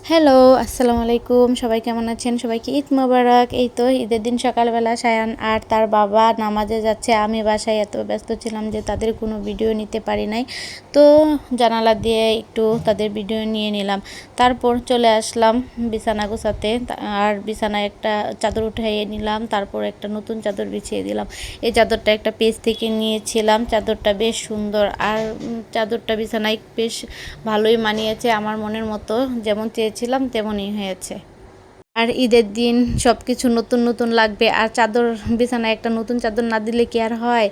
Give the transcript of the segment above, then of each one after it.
Hello, আসসালামু আলাইকুম। সবাই কেমন আছেন? সবাইকে ঈদ মোবারক। এই তো ঈদের দিন সকালবেলা সায়ান আর তার বাবা নামাজে যাচ্ছে। আমি বাসায় এত ব্যস্ত ছিলাম যে তাদের কোনো ভিডিও নিতে পারি নাই। তো জানালা দিয়ে একটু তাদের ভিডিও নিয়ে নিলাম। তারপর চলে আসলাম বিছানা গোছাতে। আর বিছানায় একটা চাদর উঠাইয়ে নিলাম। তারপর একটা নতুন চাদর বিছিয়ে দিলাম। এই চাদরটা একটা পেজ থেকে নিয়েছিলাম। চাদরটা বেশ সুন্দর আর চাদরটা বিছানায় বেশ ভালোই মানিয়েছে আমার মনের মতো, যেমন চেয়েছিলাম তেমনই হয়েছে। আর ঈদের দিন সব কিছু নতুন নতুন লাগবে, আর চাদর বিছানায় একটা নতুন চাদর না দিলে কি আর হয়।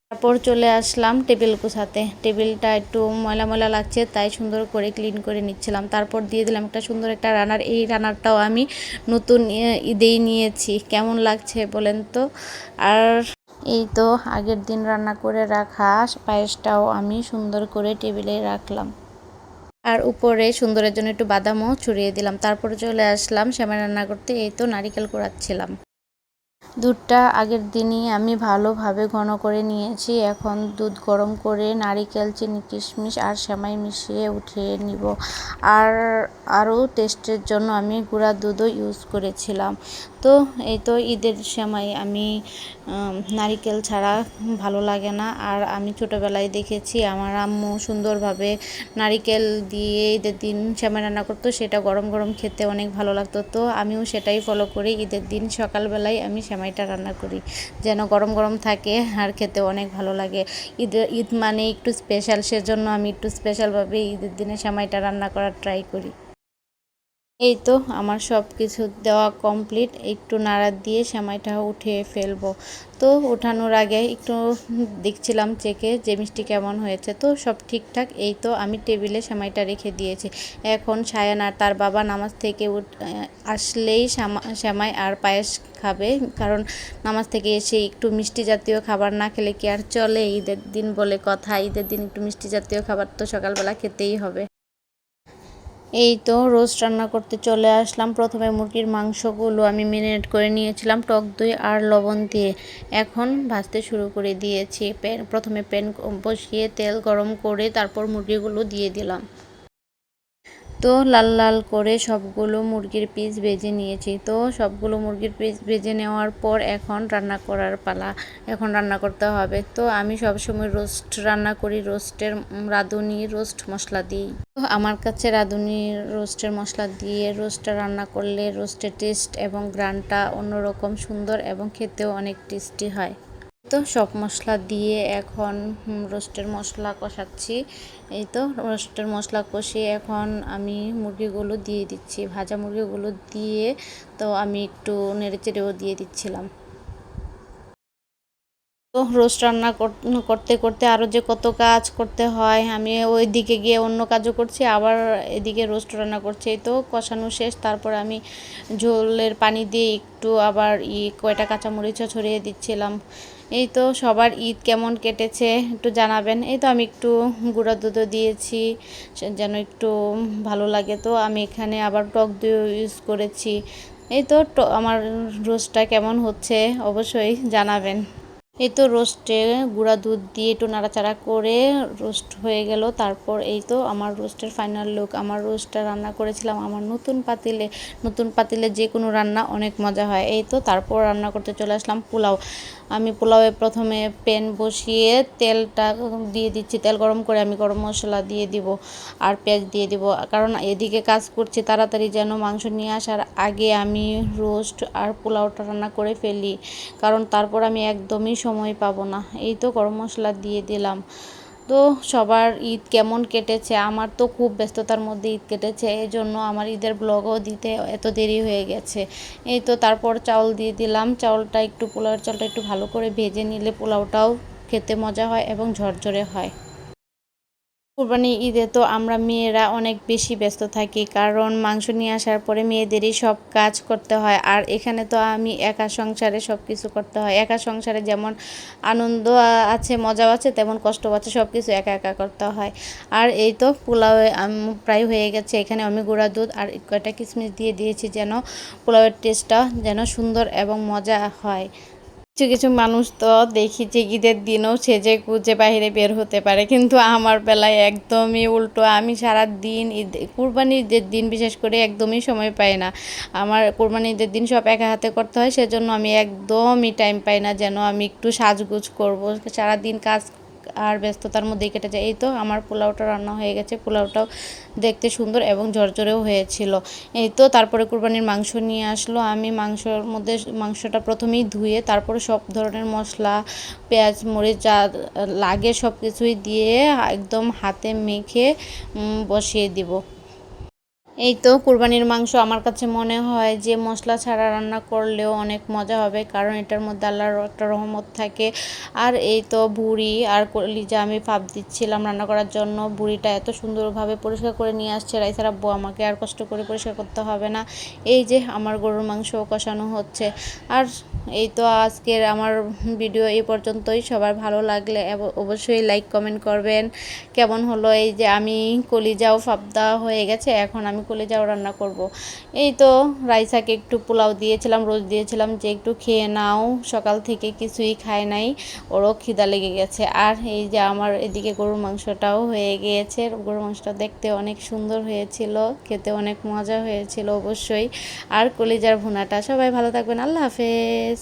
তারপর চলে আসলাম টেবিল গোছাতে। টেবিলটা একটু ময়লা ময়লা লাগছে, তাই সুন্দর করে ক্লিন করে নিচ্ছিলাম। তারপর দিয়ে দিলাম একটা সুন্দর একটা রানার। এই রানারটাও আমি নতুন ঈদেই নিয়েছি। কেমন লাগছে বলেন তো। আর এই তো আগের দিন রান্না করে রাখা পায়েসটাও আমি সুন্দর করে টেবিলে রাখলাম। আর উপরে সুন্দরের জন্য একটু বাদামও ছড়িয়ে দিলাম। তারপরে চলে আসলাম সেমাই রান্না করতে। এই তো নারিকেল কুড়াচ্ছিলাম। দুধটা আগের দিনই আমি ভালোভাবে ঘন করে নিয়েছি। এখন দুধ গরম করে নারিকেল, চিনি, কিশমিশ আর সেমাই মিশিয়ে উঠিয়ে নিব। আর আরও টেস্টের জন্য আমি গুঁড়া দুধও ইউজ করেছিলাম। তো এই তো ঈদের সেমাই আমি নারিকেল ছাড়া ভালো লাগে না। আর আমি ছোটোবেলায় দেখেছি আমার আম্মু সুন্দরভাবে নারিকেল দিয়ে ঈদের দিন সেমাই রান্না করতো, সেটা গরম গরম খেতে অনেক ভালো লাগতো। তো আমিও সেটাই ফলো করি। ঈদের দিন সকালবেলায় আমি সেমাইটা রান্না করি যেন গরম গরম থাকে আর খেতে অনেক ভালো লাগে। ঈদ মানে একটু স্পেশাল, সেজন্য আমি একটু স্পেশালভাবে ঈদের দিনে সেমাইটা রান্না করার ট্রাই করি। এই তো আমার সব কিছু দেওয়া কমপ্লিট। একটু নাড়া দিয়ে সেমাইটা উঠিয়ে ফেলবো। তো ওঠানোর আগে একটু দেখছিলাম চেকে যে মিষ্টি কেমন হয়েছে। তো সব ঠিকঠাক। এই তো আমি টেবিলে সেমাইটা রেখে দিয়েছি। এখন সায়ান আর তার বাবা নামাজ থেকে আসলেই সেমাই আর পায়েস খাবে। কারণ নামাজ থেকে এসে একটু মিষ্টি জাতীয় খাবার না খেলে কি আর চলে। ঈদের দিন বলে কথা, ঈদের দিন একটু মিষ্টি জাতীয় খাবার তো সকালবেলা খেতেই হবে। এই তো রোস্ট রান্না করতে চলে আসলাম। প্রথমে মুরগির মাংসগুলো আমি ম্যারিনেট করে নিয়েছিলাম টক দই আর লবণ দিয়ে। এখন ভাজতে শুরু করে দিয়েছি। প্রথমে প্যান বসিয়ে তেল গরম করে তারপর মুরগিগুলো দিয়ে দিলাম। তো লাল লাল করে সবগুলো মুরগির পিস ভেজে নিয়েছি। তো সবগুলো মুরগির পিস ভেজে নেওয়ার পর এখন রান্না করার পালা। এখন রান্না করতে হবে। তো আমি সবসময় রোস্ট রান্না করি রোস্টের রাঁধুনি রোস্ট মশলা দিই। তো আমার কাছে রাঁধুনি রোস্টের মশলা দিয়ে রোস্টটা রান্না করলে রোস্টের টেস্ট এবং গ্রানটা অন্যরকম সুন্দর এবং খেতেও অনেক টেস্টি হয়। তো সব মশলা দিয়ে এখন রোস্টের মশলা কষাচ্ছি। এই তো রোস্টের মশলা কষিয়ে এখন আমি মুরগিগুলো দিয়ে দিচ্ছি। ভাজা মুরগিগুলো দিয়ে তো আমি একটু নেড়েচেড়েও দিয়ে দিচ্ছিলাম। তো রোস্ট রান্না করতে করতে আরও যে কত কাজ করতে হয়, আমি ওই দিকে গিয়ে অন্য কাজও করছি, আবার এদিকে রোস্ট রান্না করছি। এই তো কষানো শেষ। তারপর আমি ঝোলের পানি দিয়ে একটু আবার কয়টা কাঁচামরিচও ছড়িয়ে দিচ্ছিলাম। এই তো সবার ঈদ কেমন কেটেছে একটু জানাবেন। এই তো আমি একটু গুঁড়া দুধও দিয়েছি যেন একটু ভালো লাগে। তো আমি এখানে আবার টক দইও ইউজ করেছি। এই তো আমার রোস্টটা কেমন হচ্ছে অবশ্যই জানাবেন। এই তো রোস্টে গুঁড়া দুধ দিয়ে একটু নাড়াচাড়া করে রোস্ট হয়ে গেল। তারপর এই তো আমার রোস্টের ফাইনাল লুক। আমার রোস্টটা রান্না করেছিলাম আমার নতুন পাতিলে। নতুন পাতিলে যে কোনো রান্না অনেক মজা হয়। এই তো তারপর রান্না করতে চলে আসলাম পোলাও। আমি পোলাওয়ে প্রথমে প্যান বসিয়ে তেলটা দিয়ে দিচ্ছি। তেল গরম করে আমি গরম মশলা দিয়ে দিব আর পেঁয়াজ দিয়ে দিব। কারণ এদিকে কাজ করছি তাড়াতাড়ি যেন মাংস নিয়ে আসার আগে আমি রোস্ট আর পোলাওটা রান্না করে ফেলি, কারণ তারপর আমি একদমই সময় পাবো না। এই তো গরম মশলা দিয়ে দিলাম। তো সবার ঈদ কেমন কেটেছে? আমার তো খুব ব্যস্ততার মধ্যে ঈদ কেটেছে, এই জন্য আমার ঈদের ব্লগও দিতে এত দেরি হয়ে গেছে। এই তো তারপর চাউল দিয়ে দিলাম। চাউলটা একটু পোলাওয়ের চালটা একটু ভালো করে ভেজে নিলে পোলাওটাও খেতে মজা হয় এবং ঝরঝরে হয়। কুরবানি ঈদে তো আমরা মেয়েরা অনেক বেশি ব্যস্ত থাকি, কারণ মাংস নিয়ে আসার পরে মেয়েদেরই সব কাজ করতে হয়। আর এখানে তো আমি একা সংসারে সব কিছু করতে হয়। একা সংসারে যেমন আনন্দ আছে মজাও আছে, তেমন কষ্টও আছে। সব কিছু একা একা করতে হয়। আর এই তো পোলাও প্রায় হয়ে গেছে। এখানে আমি গুঁড়া দুধ আর কয়টা কিশমিশ দিয়ে দিয়েছি যেন পোলাওয়ের টেস্টটা যেন সুন্দর এবং মজা হয়। কিছু কিছু মানুষ তো দেখি যে ঈদের দিনও সেজে গুজে বাইরে বের হতে পারে, কিন্তু আমার বেলায় একদমই উল্টো। আমি সারা দিন কুরবানির ঈদের দিন বিশেষ করে একদমই সময় পাই না। আমার কুরবানির ঈদের দিন সব একা হাতে করতে হয়, সেজন্য আমি একদমই টাইম পাই না যেন আমি একটু সাজগুজ করব। সারাদিন কাজ আর ব্যস্ততার মধ্যেই কেটে যায়। এই তো আমার পোলাওটা রান্না হয়ে গেছে, পোলাওটাও দেখতে সুন্দর এবং ঝরঝরেও হয়েছিল। এই তো তারপরে কুরবানির মাংস নিয়ে আসলো। আমি মাংসটা প্রথমেই ধুয়ে তারপরে সব ধরনের মশলা, পেঁয়াজ মরিচ যা লাগে সব কিছুই দিয়ে একদম হাতে মেখে বসিয়ে দিব। এই তো কুরবানির মাংস আমার কাছে মনে হয় যে মশলা ছাড়া রান্না করলেও অনেক মজা হবে, কারণ এটার মধ্যে আল্লাহর একটা রহমত থাকে। আর এই তো বুড়ি আর কলিজা আমি ভাপ দিচ্ছিলাম রান্না করার জন্য। বুড়িটা এত সুন্দরভাবে পরিষ্কার করে নিয়ে আসছে রাইসার আব্বু, আমাকে আর কষ্ট করে পরিষ্কার করতে হবে না। এই যে আমার গরুর মাংস কষানো হচ্ছে। আর এই তো আজকের আমার ভিডিও এই পর্যন্তই। সবার ভালো লাগলে অবশ্যই লাইক কমেন্ট করবেন। কেমন হলো, এই যে আমি কলিজাও ভাপ দেওয়া হয়ে গেছে, এখন আমি কলিজাও রান্না করব। এই তো রাইসাকে একটু পোলাও দিয়েছিলাম, রোজ দিয়েছিলাম যে একটু খেয়ে নাও, সকাল থেকে কিছুই খায় নাই, ওরও খিদা লেগে গেছে। আর এই যে আমার এদিকে গরুর মাংসটাও হয়ে গিয়েছে। গরুর মাংসটা দেখতে অনেক সুন্দর হয়েছিল, খেতে অনেক মজা হয়েছিল অবশ্যই। আর কলিজার ভুনাটা। সবাই ভালো থাকবেন, আল্লাহ হাফেজ।